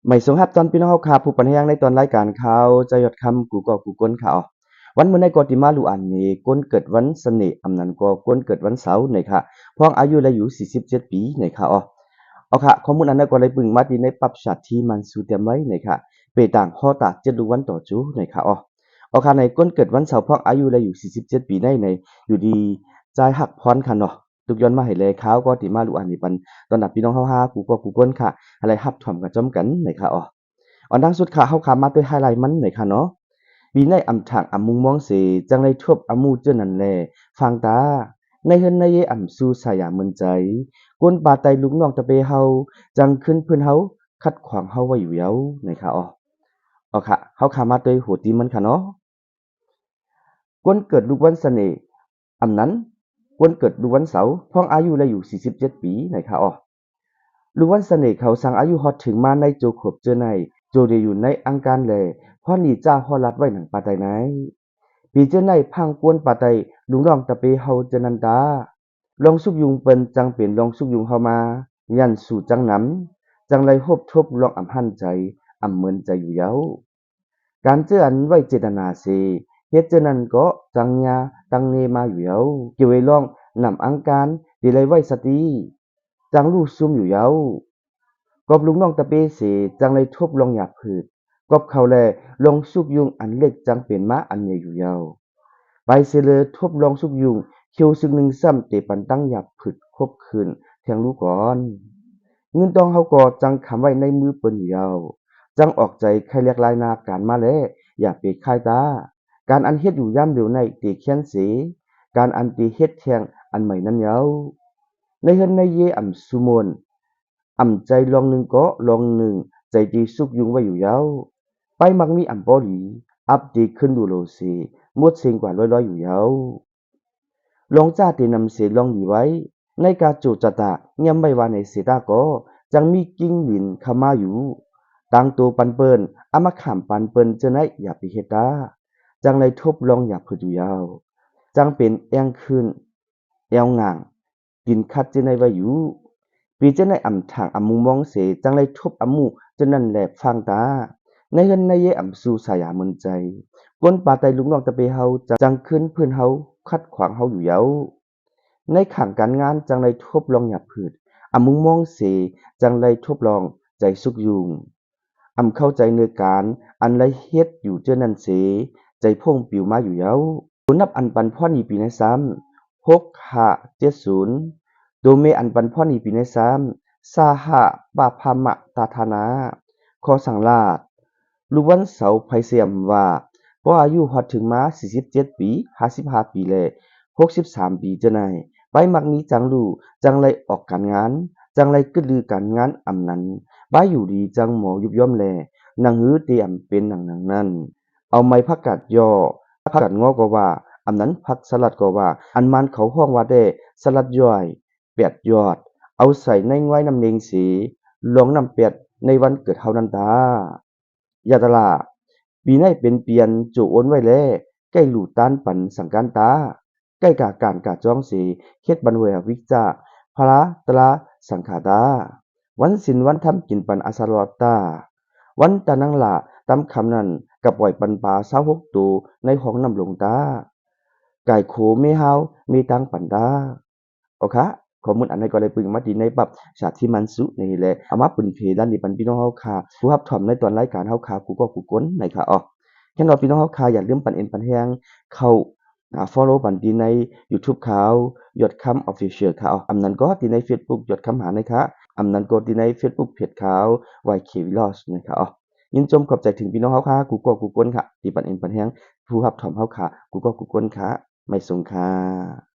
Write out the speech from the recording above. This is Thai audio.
ไม่ทรงรับตอนพี่น้องเฮาค่ะผู้ปันแฮงในตอนรายการข่าวจะยอดคำกูก็กูก้นค่ะวันมื้อในกอติมาลูอันนี้ก้นเกิดวันเสน่ห์อำนั้นก็ก้นเกิดวันเสาร์นี่ค่ะพ้องอายุและอยู่47ปีนี่ค่ะเอาค่ะข้อมูลอันนั้นก็เลยปึงมาที่ในปรับชาติที่มันสู่เต็มไว้นี่ค่ะเปต่างฮอตา7ลูกวันต่อจูนี่ค่ะเอาค่ะในก้นเกิดวันเสาร์พ้องอายุและอยู่47ปีในอยู่ดีใจหักพรค่ะเนาะทุกย้อนมาให้แลข่าวก็ติมาลูอันนี้ปันตอนนับพี่น้องเฮาฮากูก็กูก้นค่ะอะไรฮับถ่อมกันจ้อมกันนี่ค่ะอันดังสุดค่ะเฮาขามาด้วยไฮไลท์มันหน่อยค่ะเนาะปีในอำถางอำมุงมองเสจังไรทบอมูเจ้านั่นแลฟังตาในเฮือนในเยอำสู่สายาเมินใจกวนปาไตลุกน้องตะเปเฮาจังขึ้นเพิ่นเฮาขัดขวางเฮาไว้อยู่แล้วนี่ค่ะค่ะเฮาขามาด้วยโหติมันค่ะเนาะกวนเกิดลูกวันเสน่ห์อำนั้นกวนเกิดลูกวันเสาร์พ้องอายุและอยู่47ปีนี่ค่ะลูกวันเสน่ห์เขาสังอายุฮอดถึงมาในโจขบเจอในโจเดอยู่ในอังการแลพ่อหนีจ้าฮอดรัดไว้หนังปาไตไหนปีเจอในพังกวนปาไตลุงรองตะเปเฮาเจนันดาลองสุกยุงเปิ้นจังเป็นลองสุกยุงเฮามายันสู่จังหนำจังไรฮบทบลองอำหันใจอำเหมือนใจอยู่เย้าการเจออันไว้เจตนาเสเฮ็ดเจอนั้นก็จังยาตังเนมาอยู่เย้าเกี่ยวไว้ลองนำอังการดีไรไว้สติจังรู้ซุ่มอยู่เย้ากอบลุงน้องตะเปเสจังไรทบลองหยาบผืดกอบเขาแลลองสุกยุงอันเล็กจังเป็นม้าอันใหญ่อยู่เย้าไปเสเลอทบลองสุกยุงเขียวซึกหนึ่งซ้ำเตปันตั้งหยาบผืดคบคืนแทงรู้ก่อนเงินตองเฮาก็จังคำไว้ในมือเปิ้นอยู่เย้าจังออกใจใครเรียกลายนาการมาแลอย่าเปคายตาการอันเฮ็ดอยู่ย่ำเดียวในตีเขียนเสการอันตีเฮ็ดแทงอันใหม่นั้นเย้าในเฮือนในเยอำสุมน ใจลองหนึ่งก็ลองหนึ่งใจดีสุกยุงไว้อยู่ยาวไปมักมีอ่ำปอหลีอัปดีขึ้นดูโลเซมดเสียงกว่าร้อยๆอยู่ยาวลองจ้าตีนำเสลองหนีไว้ในกาจูจตาเงียบไม่ว่าในเสตาก็จังมีกิ้งหลินเข้ามาอยู่ต่างตัวปันเปิ้นอามาขามปันเปิ้นจะไหนอย่าไปเฮ็ดตาจังไรทบลองอย่าพืดอยู่ยาวจังเป็นแองขึ้นแอวง่างกินคัดจะในไว้อยู่ปีเจาในอ่ำทางอ่ำมุมมองเสจังไรทบอ่ำมูจะนั่นแหลบฟังตาในเฮือนในเยอ่ำสู่สายามันใจก้นปาไตลุงน้องตะเปเฮาจังขึ้นเพื่อนเฮาคัดขวางเฮาอยู่เย้าในขังการงานจังไรทบลองหยับผืดอ่ำมุมมองเสจังไรทบลองใจสุกยุงอ่ำเข้าใจเนื้อการอันไรเฮ็ดอยู่เจ้านั่นเสใจพ่งปิวมาอยู่เย้านับอันปันพ่อนีปีในซ้ำ6570โดเมอันปันพ่อนีปีในซ้ำสาหะปาพามะตาธานาขอสั่งลาดลูกวันเสาร์ไพเสียมว่าพออายุฮอดถึงมา47ปี55ปีและ63ปีจะไหนไปมักมีจังรู้จังไรออกการงานจังไรกึดลือการงานอำนั้นบ้าอยู่ดีจังหมอยุบย่อมแลหนังหือเตรียมเป็นหนังนั้นเอาไม้ผักกาดย่อผักกาดงอก็ว่าอำนั้นผักสลัดก็ว่าอันมันเขาห้องว่าได้สลัดย่อย8ยอดเอาใส่ในง้อยน้ำเนงสีลองน้ำเป็ดในวันเกิดเฮานั้นตายาตลาปีในเป็นเปลี่ยนโจโอนไว้แลใกล้หลู่ต้านปันสังการตาใกล้กาการกาจ้องสีเฮ็ดบันเววิจาพระตราสังขาตาวันศิลวันทำกินปันอาสาลอตตาวันตะนังละตามคำนั้นกับปล่อยปันปลา26ตัวในห้องน้ำหลวงตาไก่โขไม่เฮามีตังปันตาโอเคข้อมูลอันใดก็ได้ปึงมาดีในปรับชาติที่มันสุนี่แหละเอามาปึนเพด้านนี้ปันพี่น้องเฮาค่ะผู้รับชมในตอนรายการเฮาค่ะกูก็กูก้นในค่ะแค่นว่าพี่น้องเฮาค่ะอย่าลืมปันเอ็นปันแฮงเข้าfollow ปันดีใน YouTube เขายอดคำ Official ค่ะอำนั้นก็ดีใน Facebook ยอดคำหานะคะอำนั้นก็ดีใน Facebook เพจเขา YK Vlogs นะคะยินจมขอบใจถึงพี่น้องเฮาค่ะกูก็กูก้นค่ะที่ปันเอ็นปันแฮงผู้รับชมเฮาค่ะกูก็กูก้นค่ะไม่สงค่ะ